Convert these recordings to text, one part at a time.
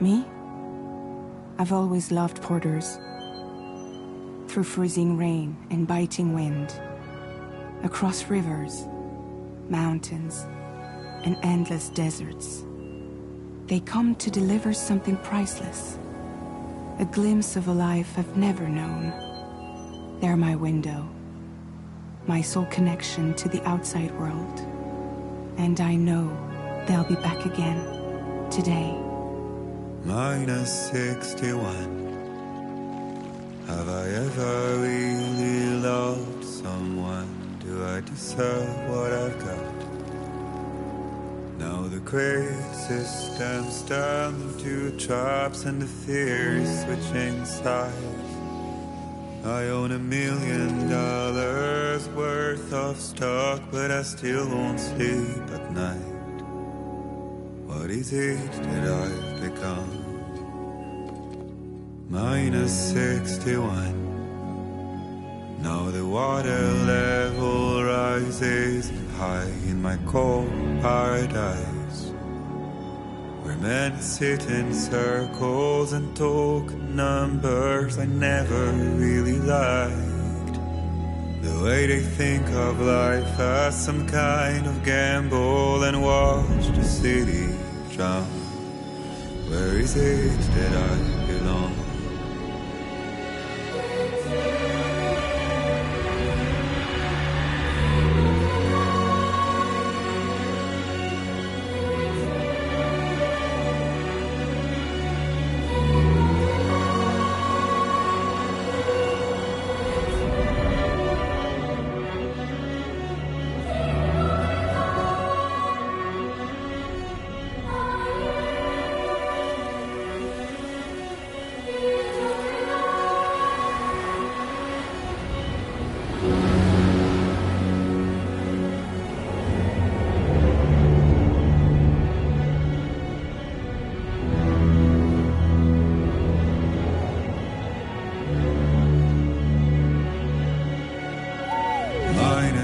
Me? I've always loved porters. Through freezing rain and biting wind, across rivers, mountains, and endless deserts, they come to deliver something priceless, a glimpse of a life I've never known. They're my window, my sole connection to the outside world. And I know they'll be back again, today. -61. Have I ever really loved someone? Do I deserve what I've got? Now the crazy system's turned into traps and the fears switching sides. I own $1 million worth of stock, but I still won't sleep at night. What is it that I've become? -61. Now the water level rises high in my cold paradise, where men sit in circles and talk numbers I never really liked. The way they think of life as some kind of gamble and watch the city drown. Where is it that I belong?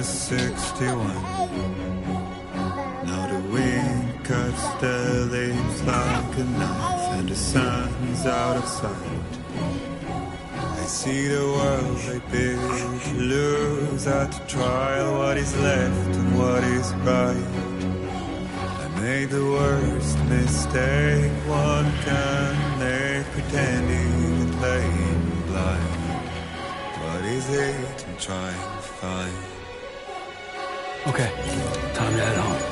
-61. Now the wind cuts the leaves like a knife, and the sun's out of sight. I see the world I built lose at the trial, what is left and what is right. I made the worst mistake one can make, pretending and playing blind. What is it I'm trying to find? Okay, time to head home.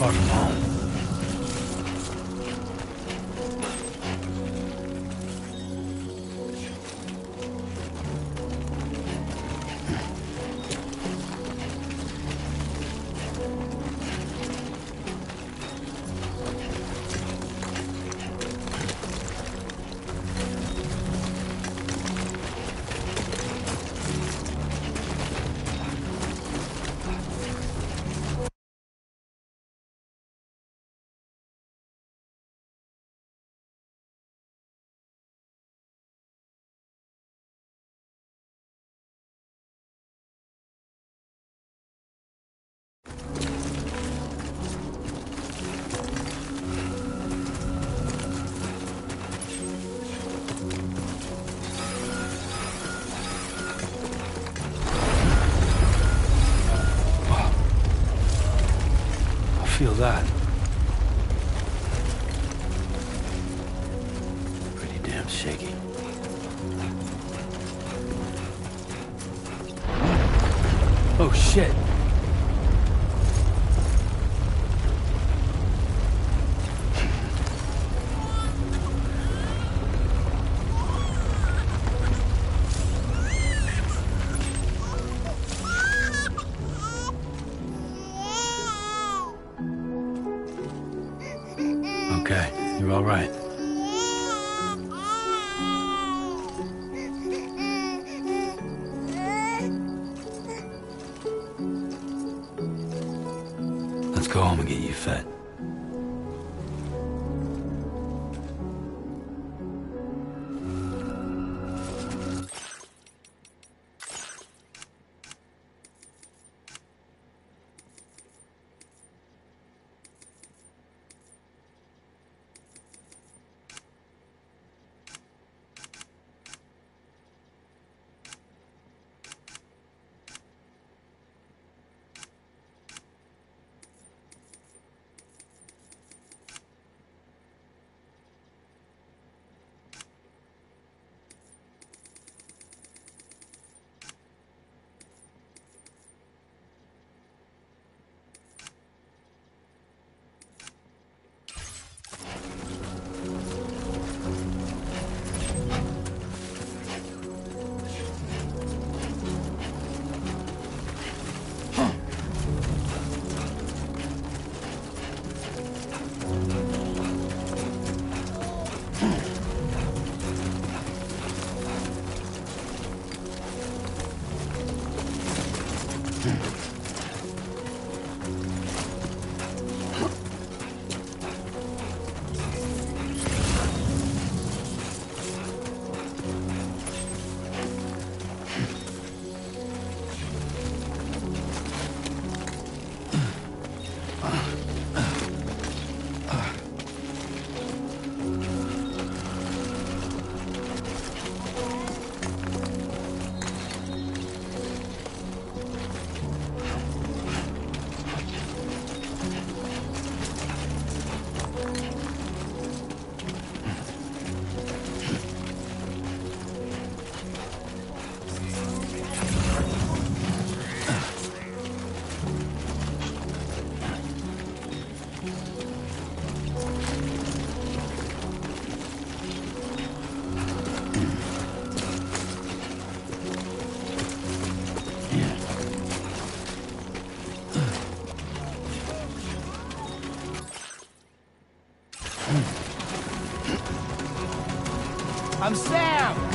far from home. Feel that. Pretty damn shaky. Oh shit. Okay, you're all right. Let's go home and get you fed. I'm Sam!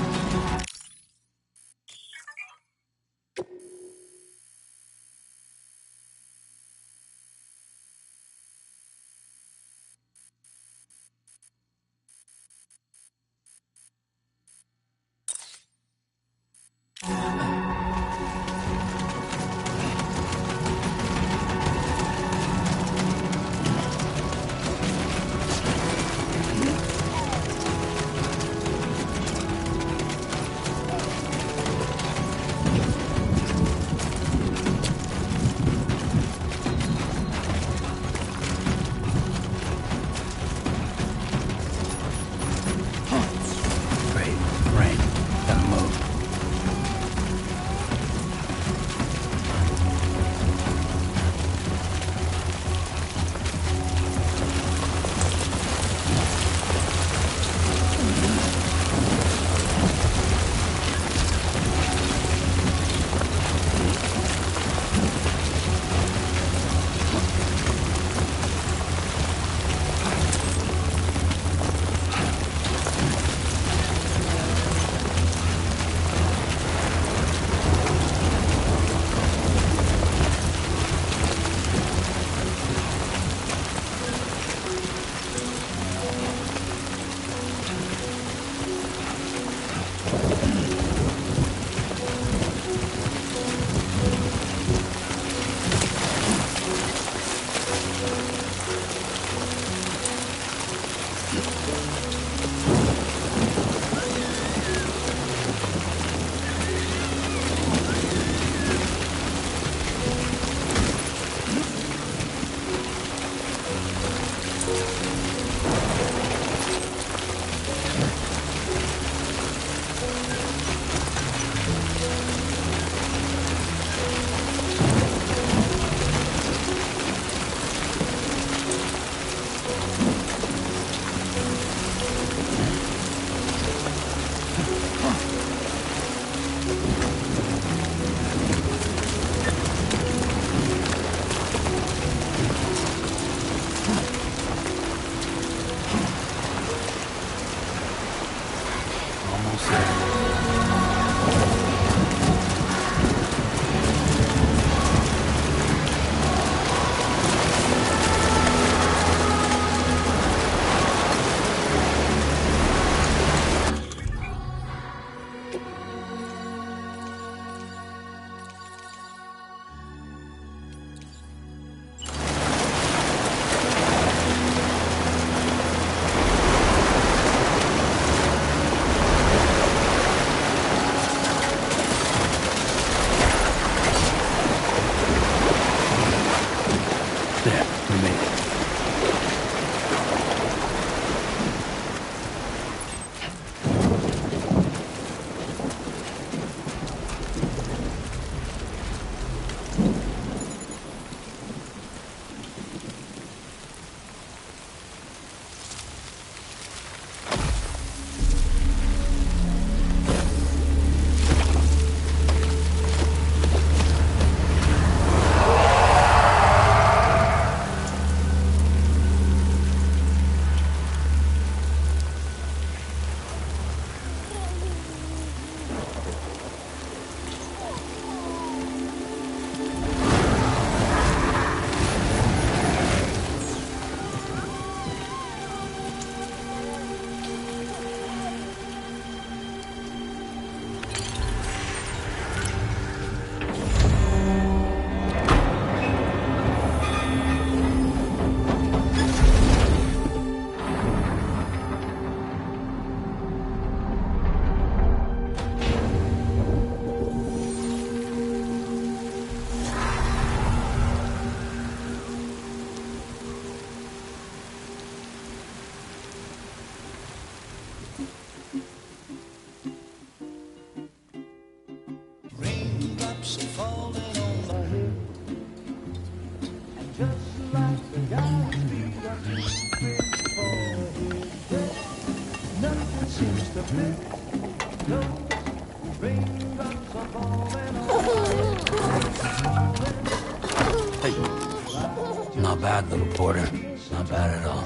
Not bad, little porter. Not bad at all.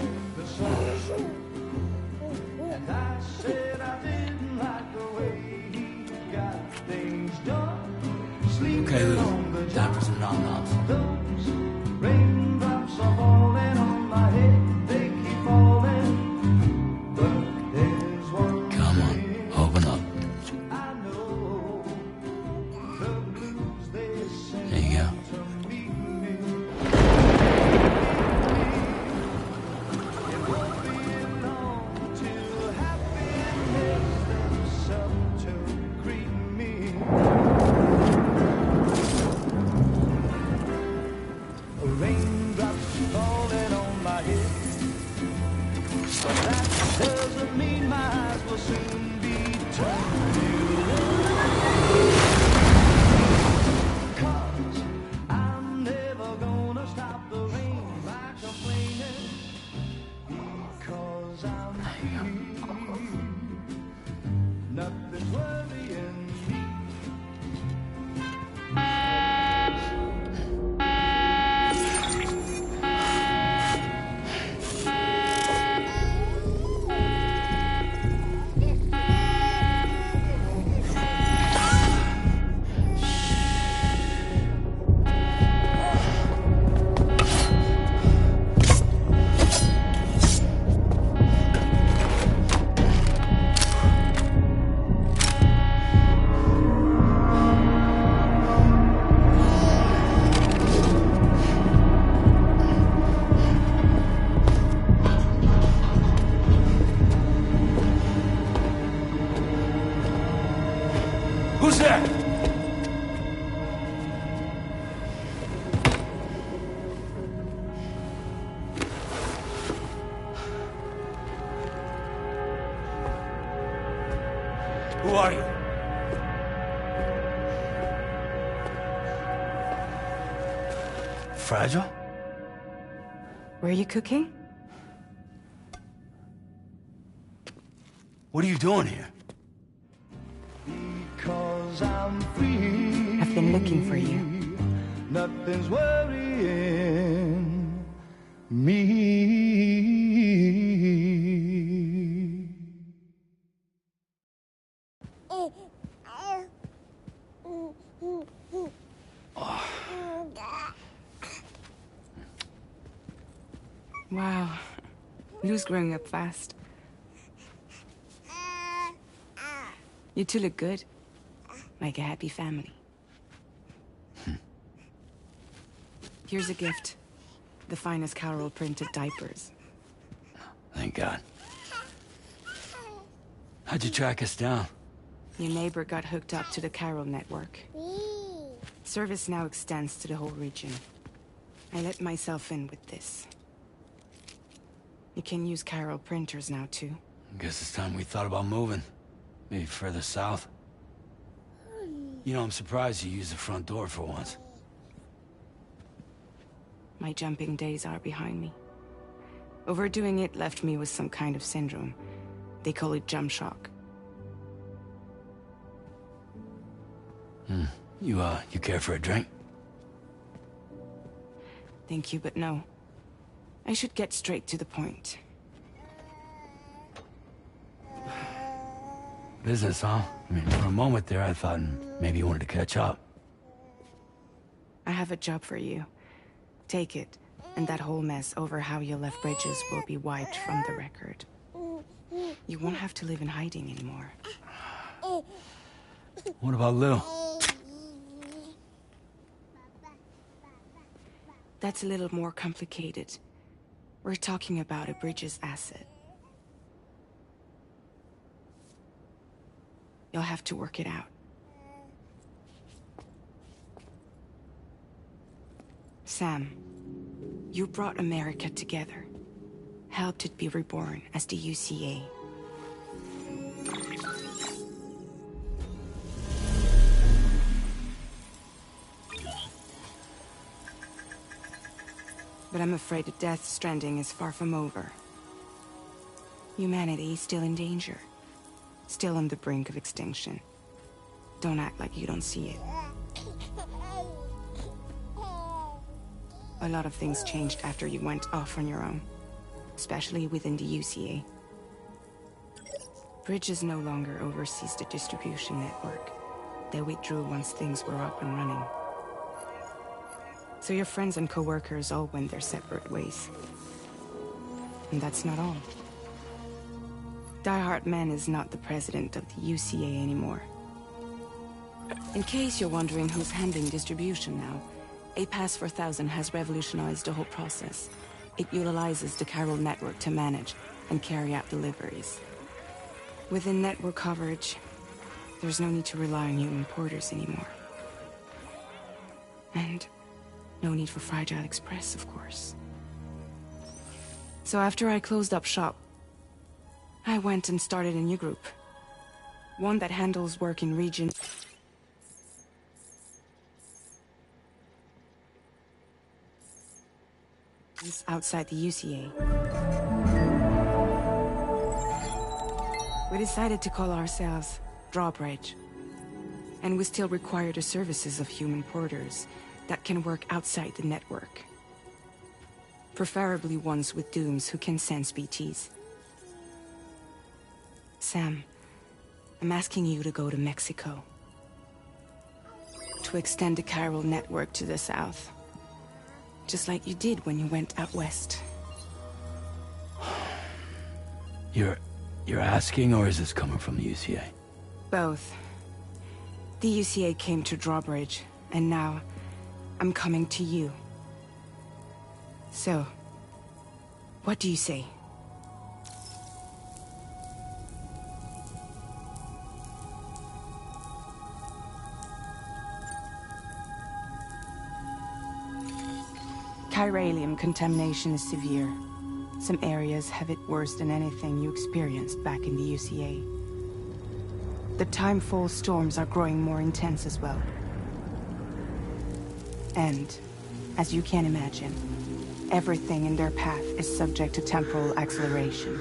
Okay, Lou. Time for some nom-noms. Raindrops are falling on my head, they keep falling. But there's one Come on, open up. I know, the blues they sing There you go. to meet me. It won't be long till happiness steps up to greet me. Raindrops falling on my head, but that doesn't mean my eyes will soon be turned to red. 'Cause I'm never gonna stop the rain by complaining, because I'm free. Nothing's worrying me. Who's there? Who are you? Fragile? Were you cooking? What are you doing here? Because I'm free. I've been looking for you. Nothing's worrying me. Wow. Lou's growing up fast. You two look good. Like a happy family. Here's a gift. The finest Carol printed diapers. Thank God. How'd you track us down? Your neighbor got hooked up to the Carol network. Service now extends to the whole region. I let myself in with this. You can use Carol printers now, too. Guess it's time we thought about moving. Maybe further south. You know, I'm surprised you used the front door for once. My jumping days are behind me. Overdoing it left me with some kind of syndrome. They call it jump shock. You care for a drink? Thank you, but no. I should get straight to the point. Business, huh? I mean, for a moment there, I thought maybe you wanted to catch up. I have a job for you. Take it, and that whole mess over how you left Bridges will be wiped from the record. You won't have to live in hiding anymore. What about Lil? That's a little more complicated. We're talking about a Bridges asset. You'll have to work it out. Sam, you brought America together. Helped it be reborn as the UCA. But I'm afraid the Death Stranding is far from over. Humanity is still in danger. Still on the brink of extinction. Don't act like you don't see it. A lot of things changed after you went off on your own. Especially within the UCA. Bridges no longer oversees the distribution network. They withdrew once things were up and running. So your friends and co-workers all went their separate ways. And that's not all. Die Hard Man is not the president of the UCA anymore. In case you're wondering who's handling distribution now, A Pass 4000 has revolutionized the whole process. It utilizes the Carol network to manage and carry out deliveries. Within network coverage, there's no need to rely on human porters anymore. And no need for Fragile Express, of course. So after I closed up shop, I went and started a new group. One that handles work in regions outside the UCA. We decided to call ourselves Drawbridge. And we still require the services of human porters that can work outside the network. Preferably ones with dooms who can sense BTs. Sam, I'm asking you to go to Mexico. To extend the Carol network to the south. Just like you did when you went out west. You're asking, or is this coming from the UCA? Both. The UCA came to Drawbridge, and now I'm coming to you. So, what do you say? Chiralium contamination is severe. Some areas have it worse than anything you experienced back in the UCA. The timefall storms are growing more intense as well. And, as you can imagine, everything in their path is subject to temporal acceleration.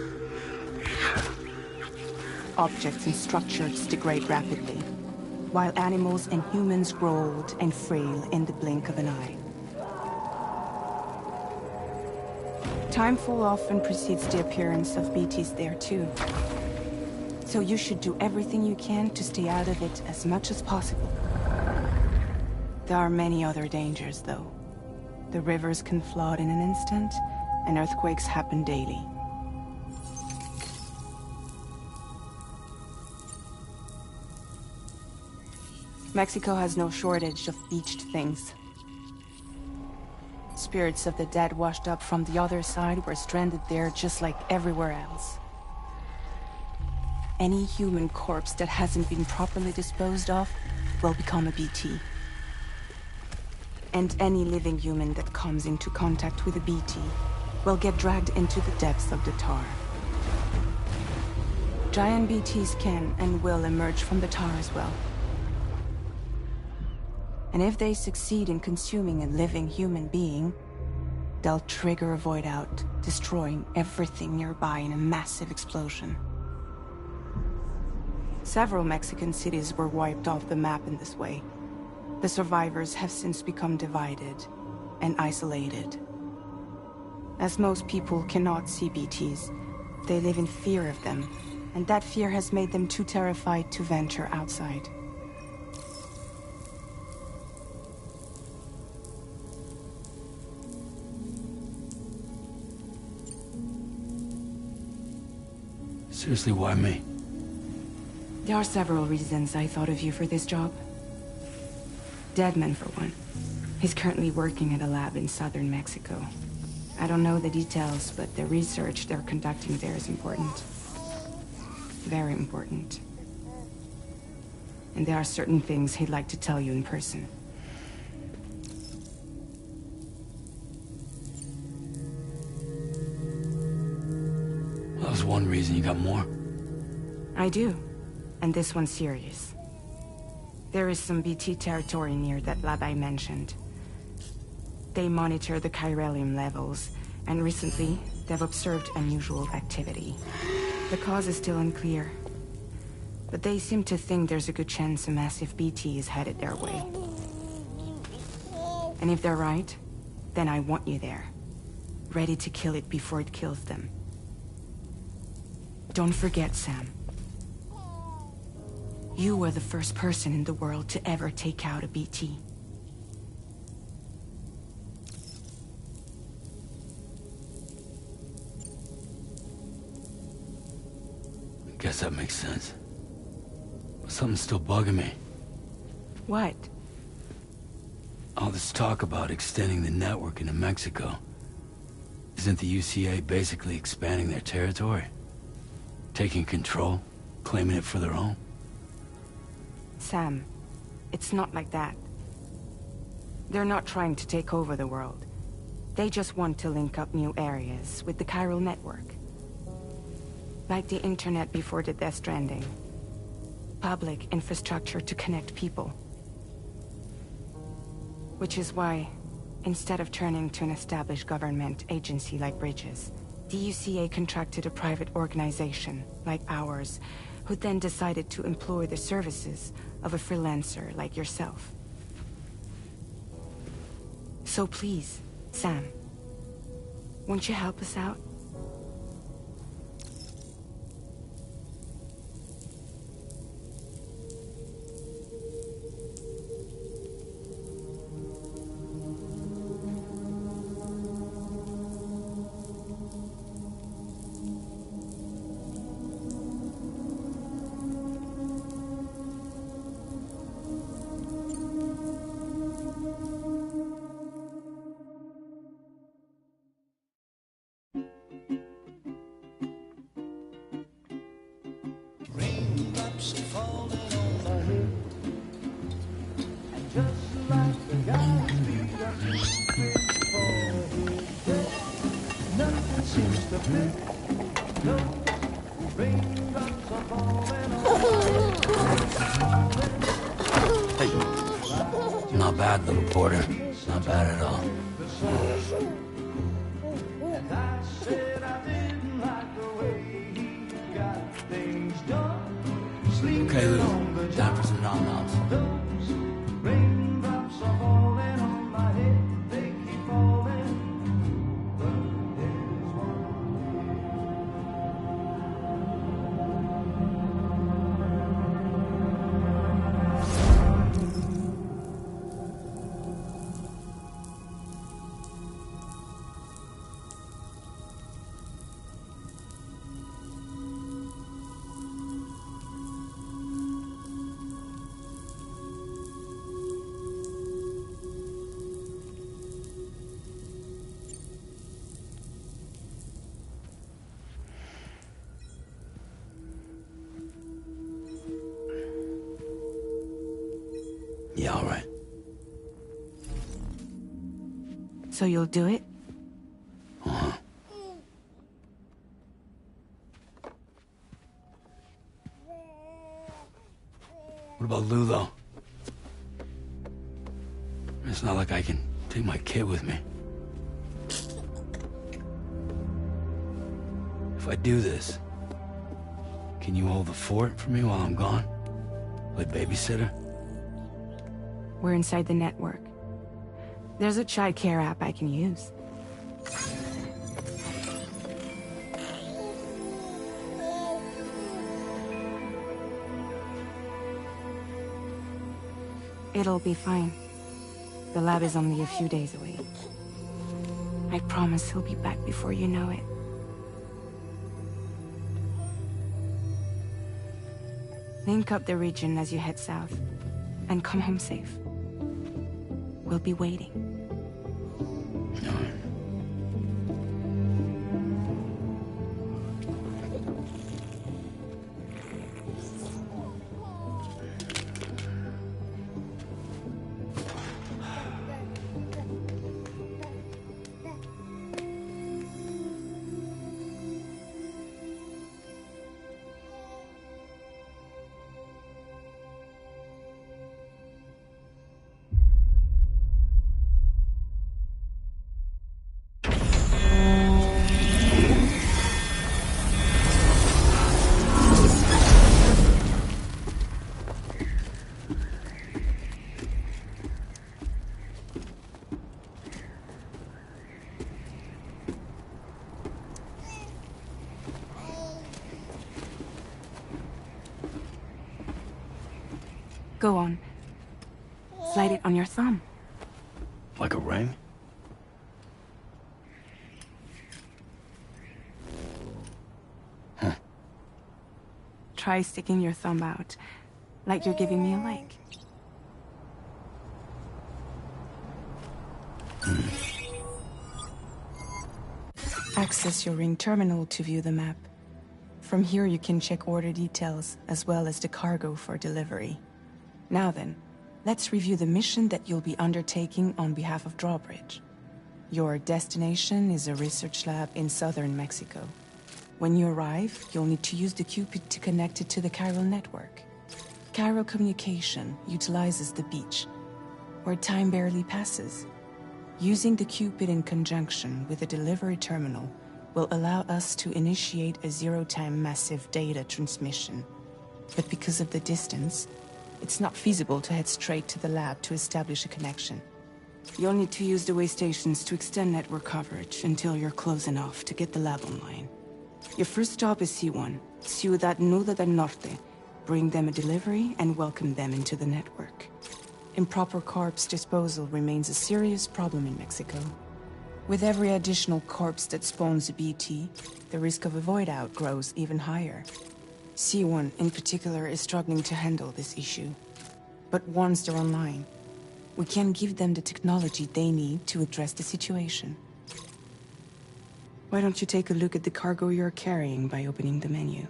Objects and structures degrade rapidly, while animals and humans grow old and frail in the blink of an eye. Timefall often precedes the appearance of BTs there too. So you should do everything you can to stay out of it as much as possible. There are many other dangers, though. The rivers can flood in an instant, and earthquakes happen daily. Mexico has no shortage of beached things. Spirits of the dead washed up from the other side were stranded there just like everywhere else. Any human corpse that hasn't been properly disposed of will become a BT. And any living human that comes into contact with a BT will get dragged into the depths of the tar. Giant BTs can and will emerge from the tar as well. And if they succeed in consuming a living human being, they'll trigger a void out, destroying everything nearby in a massive explosion. Several Mexican cities were wiped off the map in this way. The survivors have since become divided and isolated. As most people cannot see BTs, they live in fear of them, and that fear has made them too terrified to venture outside. Seriously, why me? There are several reasons I thought of you for this job. Deadman, for one. He's currently working at a lab in southern Mexico. I don't know the details, but the research they're conducting there is important. Very important. And there are certain things he'd like to tell you in person. Well, that was one reason. You got more? I do. And this one's serious. There is some BT territory near that lab I mentioned. They monitor the chiralium levels, and recently, they've observed unusual activity. The cause is still unclear, but they seem to think there's a good chance a massive BT is headed their way. And if they're right, then I want you there, ready to kill it before it kills them. Don't forget, Sam. You were the first person in the world to ever take out a BT. I guess that makes sense. But something's still bugging me. What? All this talk about extending the network into Mexico. Isn't the UCA basically expanding their territory? Taking control? Claiming it for their own? Sam, it's not like that. They're not trying to take over the world. They just want to link up new areas with the chiral network. Like the internet before the Death Stranding. Public infrastructure to connect people. Which is why, instead of turning to an established government agency like Bridges, the UCA contracted a private organization, like ours, who then decided to employ the services of a freelancer like yourself. So please, Sam, won't you help us out? Raindrops falling on my head, and just like the guy's feet are moving forward, nothing seems to fit. No, raindrops are falling on my head. Hey. Not bad, little porter. Not bad at all. Okay, Lou. Time for some nom-noms. Yeah, all right. So you'll do it? Uh-huh. What about Lou, though? It's not like I can take my kid with me. If I do this, can you hold the fort for me while I'm gone? Play babysitter? We're inside the network. There's a child care app I can use. It'll be fine. The lab is only a few days away. I promise he'll be back before you know it. Link up the region as you head south, and come home safe. We'll be waiting. All right. Go on. Slide it on your thumb. Like a ring? Huh. Try sticking your thumb out, like you're giving me a like. Access your ring terminal to view the map. From here you can check order details, as well as the cargo for delivery. Now then, let's review the mission that you'll be undertaking on behalf of Drawbridge. Your destination is a research lab in southern Mexico. When you arrive, you'll need to use the Cupid to connect it to the chiral network. Chiral communication utilizes the beach, where time barely passes. Using the Cupid in conjunction with the delivery terminal will allow us to initiate a zero-time massive data transmission. But because of the distance, it's not feasible to head straight to the lab to establish a connection. You'll need to use the way stations to extend network coverage until you're close enough to get the lab online. Your first stop is C1, Ciudad Nuda del Norte. Bring them a delivery and welcome them into the network. Improper corpse disposal remains a serious problem in Mexico. With every additional corpse that spawns a BT, the risk of a void out grows even higher. C1 in particular is struggling to handle this issue. But once they're online, we can give them the technology they need to address the situation. Why don't you take a look at the cargo you're carrying by opening the menu?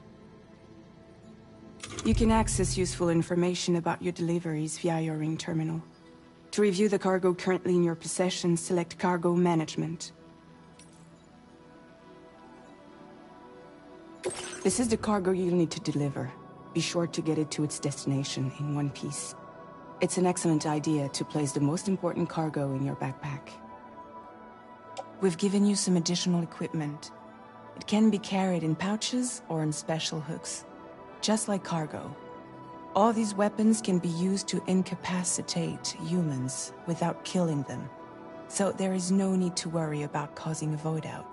You can access useful information about your deliveries via your ring terminal. To review the cargo currently in your possession, select Cargo Management. This is the cargo you'll need to deliver. Be sure to get it to its destination in one piece. It's an excellent idea to place the most important cargo in your backpack. We've given you some additional equipment. It can be carried in pouches or in special hooks, just like cargo. All these weapons can be used to incapacitate humans without killing them, so there is no need to worry about causing a void out.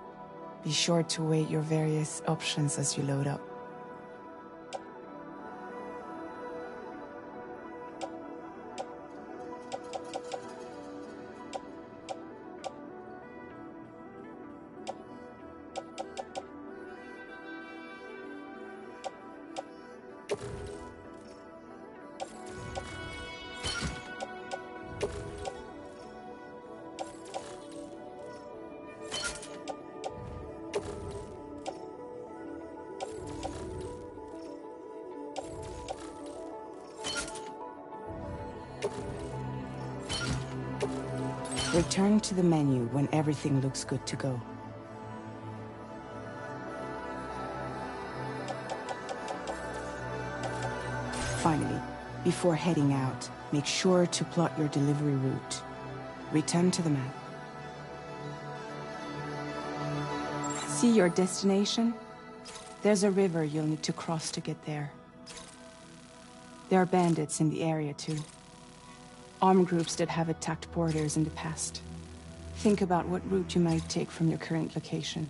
Be sure to weigh your various options as you load up. Return to the menu when everything looks good to go. Finally, before heading out, make sure to plot your delivery route. Return to the map. See your destination? There's a river you'll need to cross to get there. There are bandits in the area too. Armed groups that have attacked porters in the past. Think about what route you might take from your current location.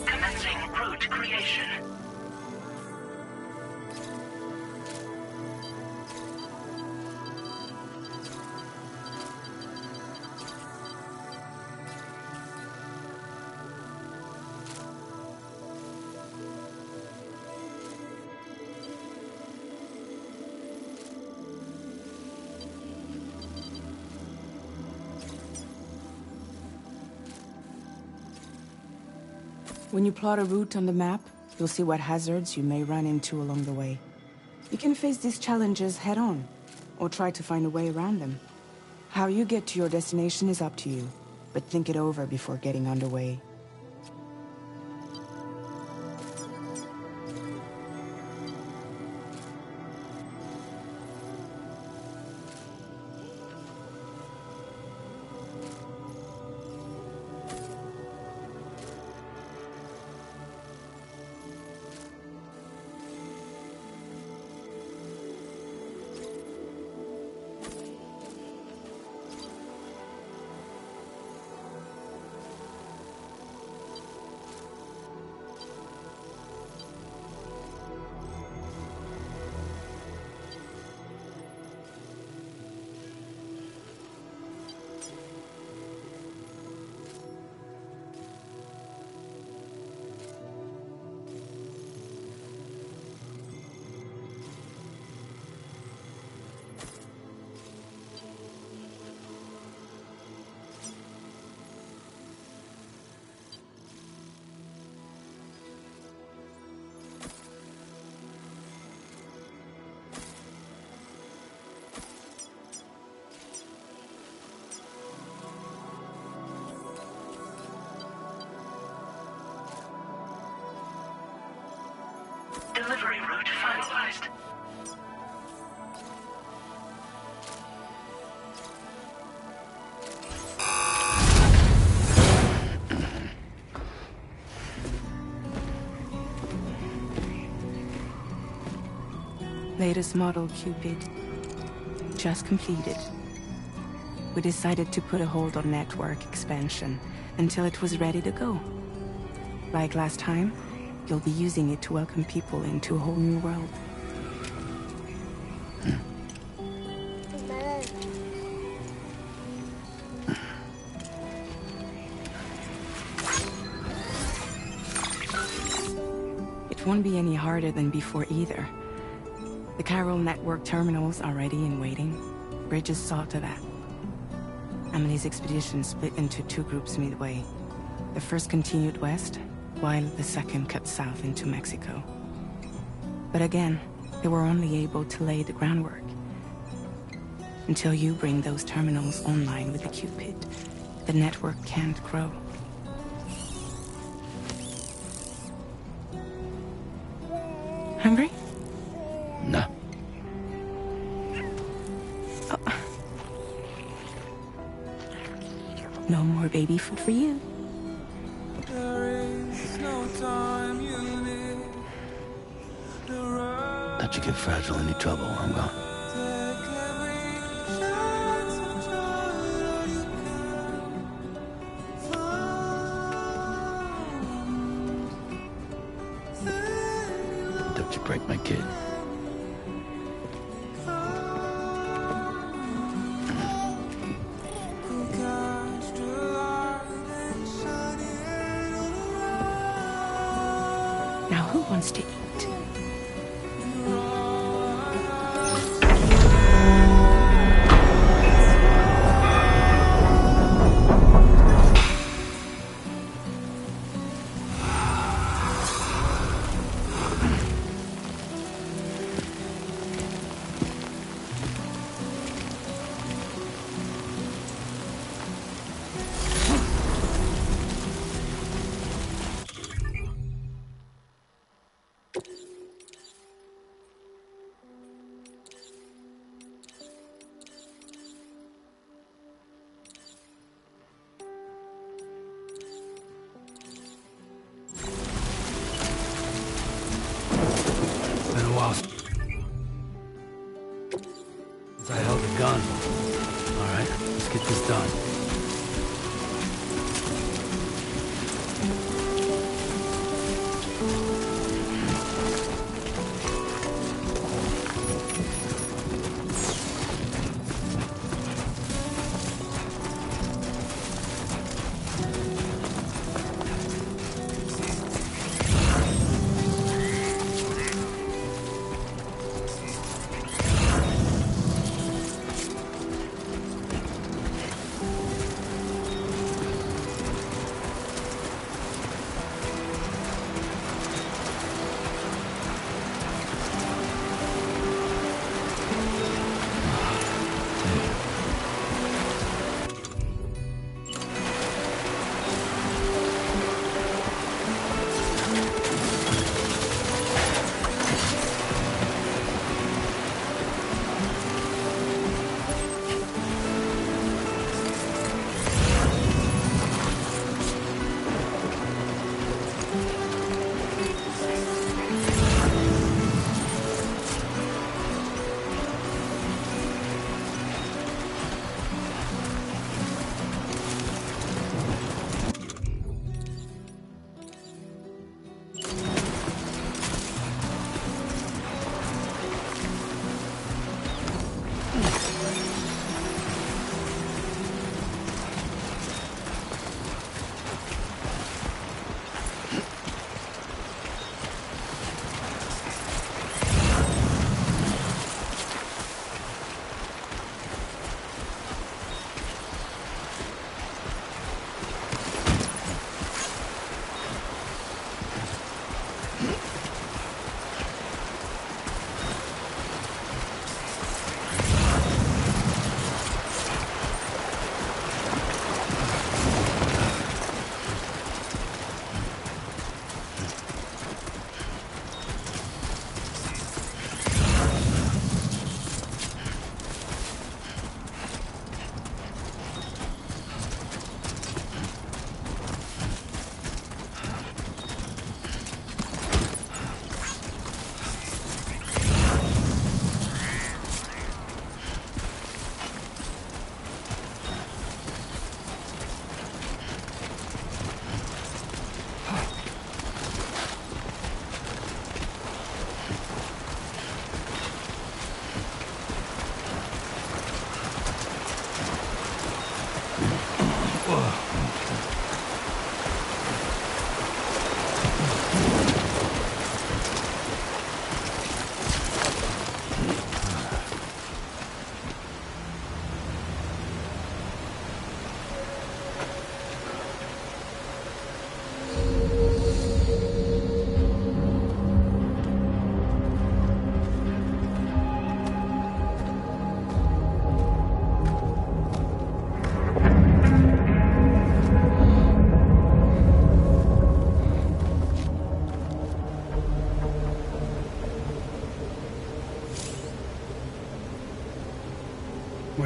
Commencing route creation. When you plot a route on the map, you'll see what hazards you may run into along the way. You can face these challenges head-on, or try to find a way around them. How you get to your destination is up to you, but think it over before getting underway. Delivery route finalized. Latest model, Cupid. Just completed. We decided to put a hold on network expansion until it was ready to go. Like last time, you'll be using it to welcome people into a whole new world. It won't be any harder than before either. The Chiral network terminals are ready and waiting. Bridges saw to that. Emily's expedition split into two groups midway. The first continued west, while the second cut south into Mexico. But again, they were only able to lay the groundwork. Until you bring those terminals online with the Cupid, the network can't grow. Hungry? No. Oh. No more baby food for you. Let you get fragile, any trouble, I'm gone. Don't you break my kid. Now who wants to eat?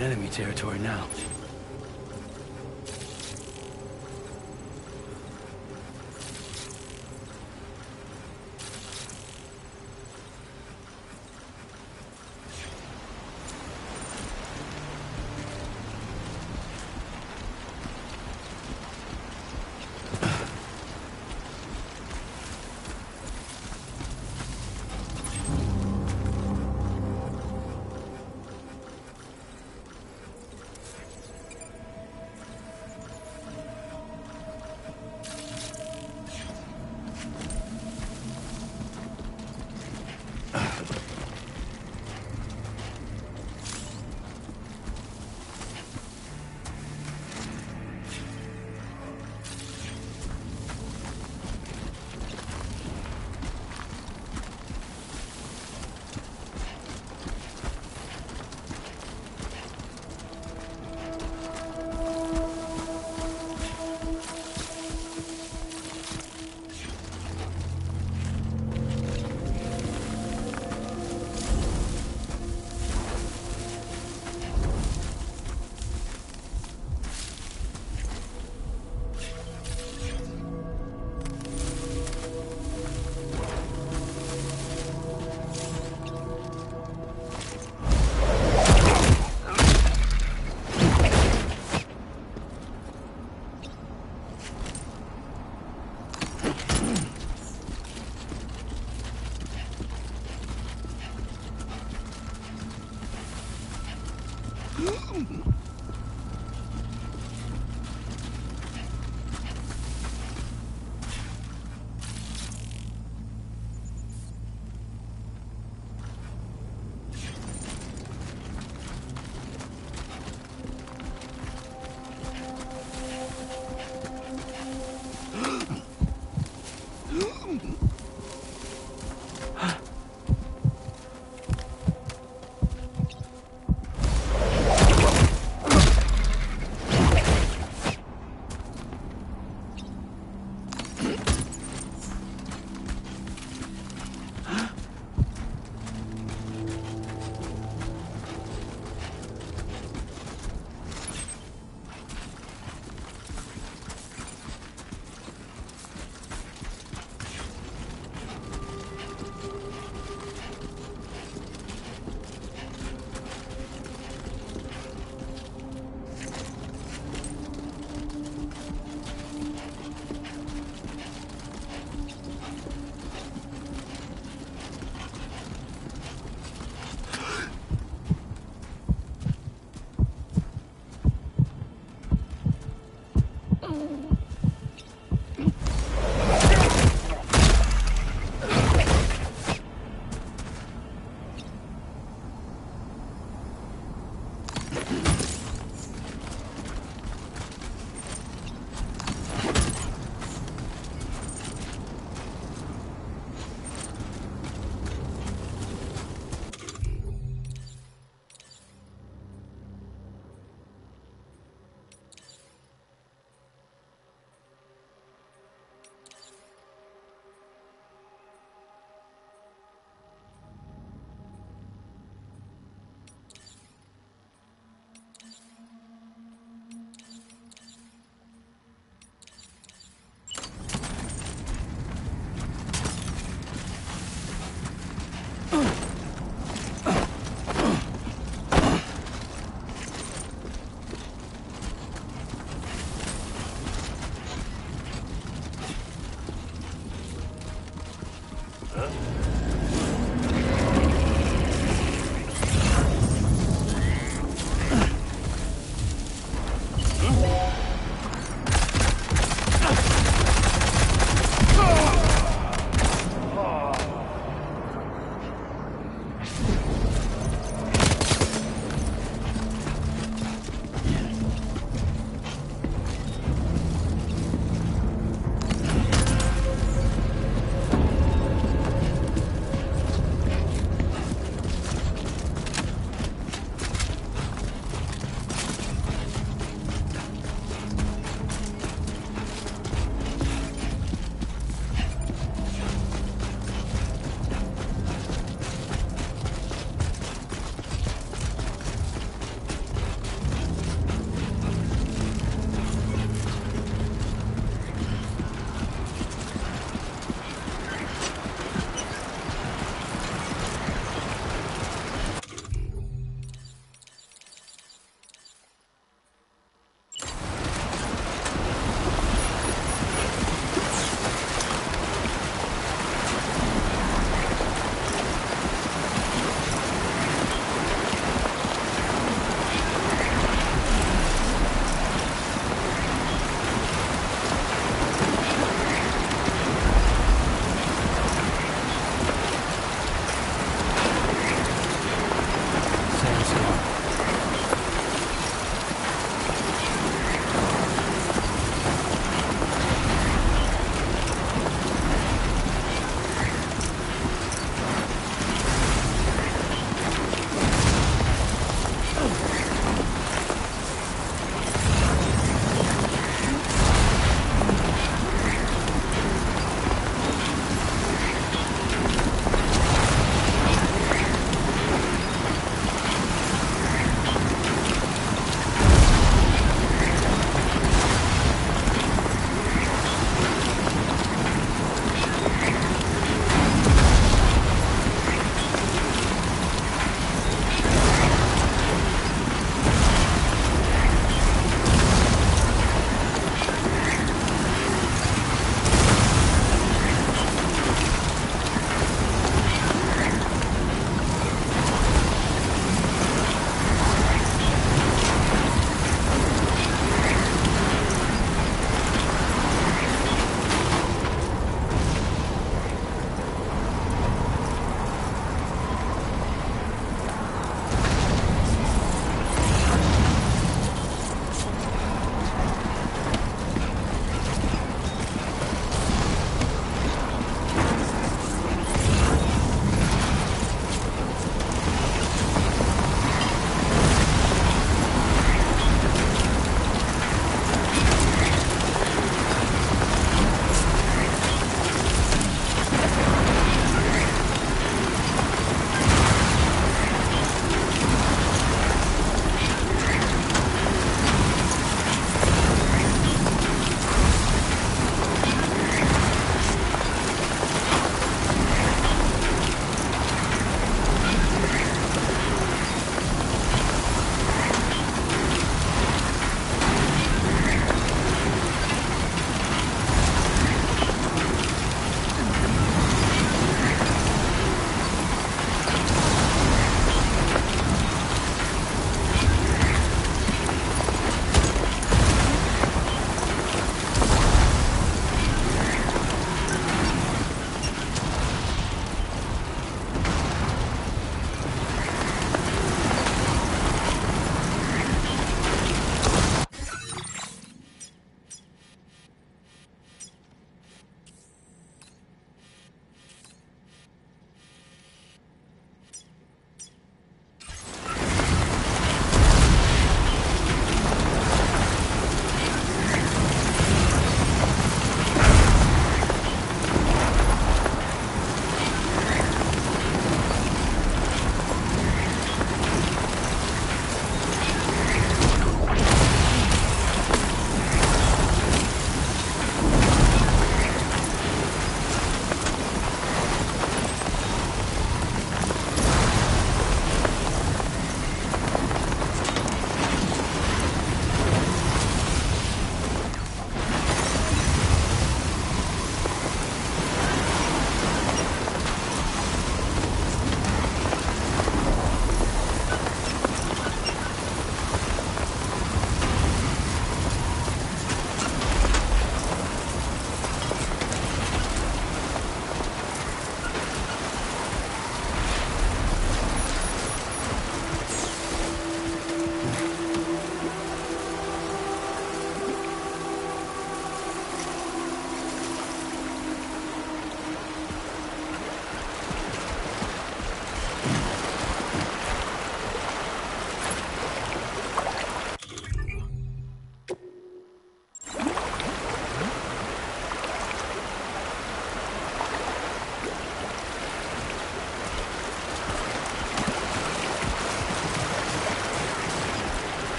in enemy territory now.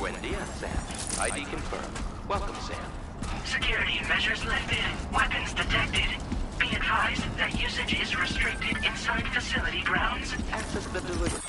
Buen dia, Sam. ID confirmed. Welcome, Sam. Security measures lifted. Weapons detected. Be advised that usage is restricted inside facility grounds. Access the delivery.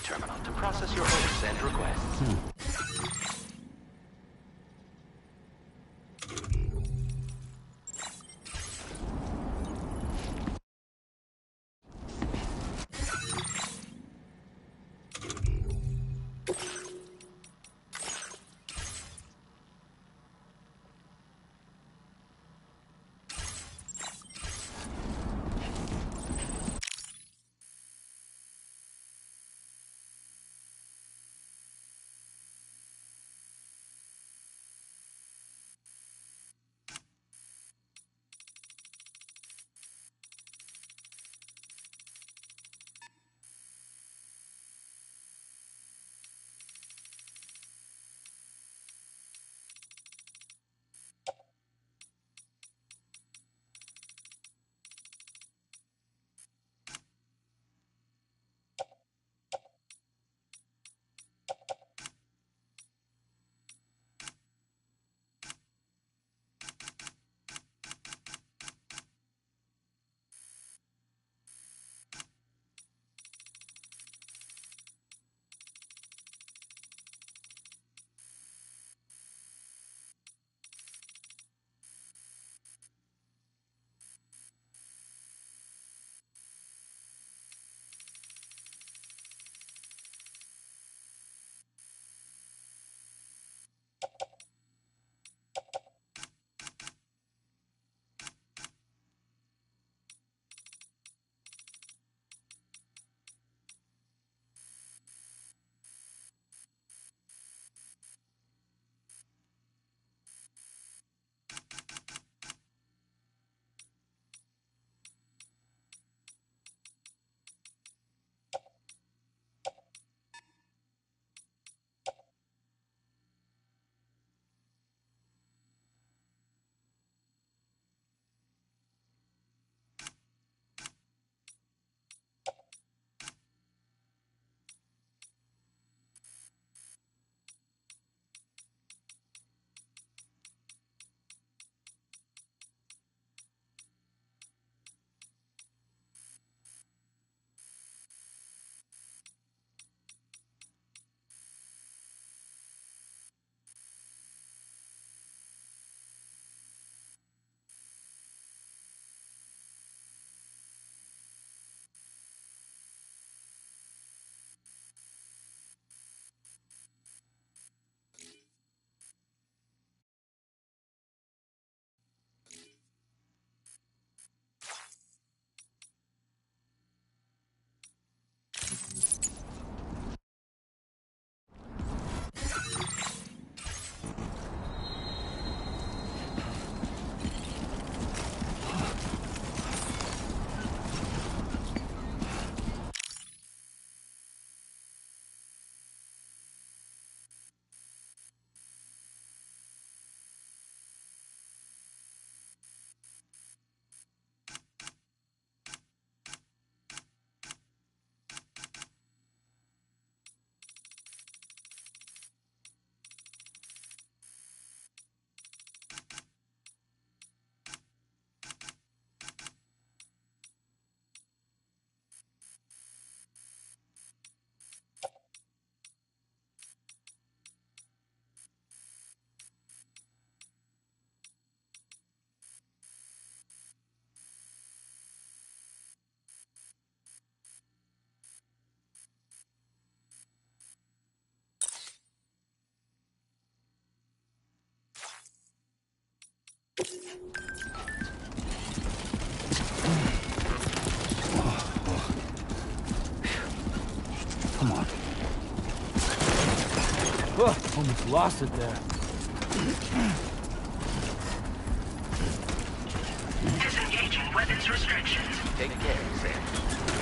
Terminal to process your orders and requests. Almost lost it there. Disengaging weapons restrictions. Take care, Sam.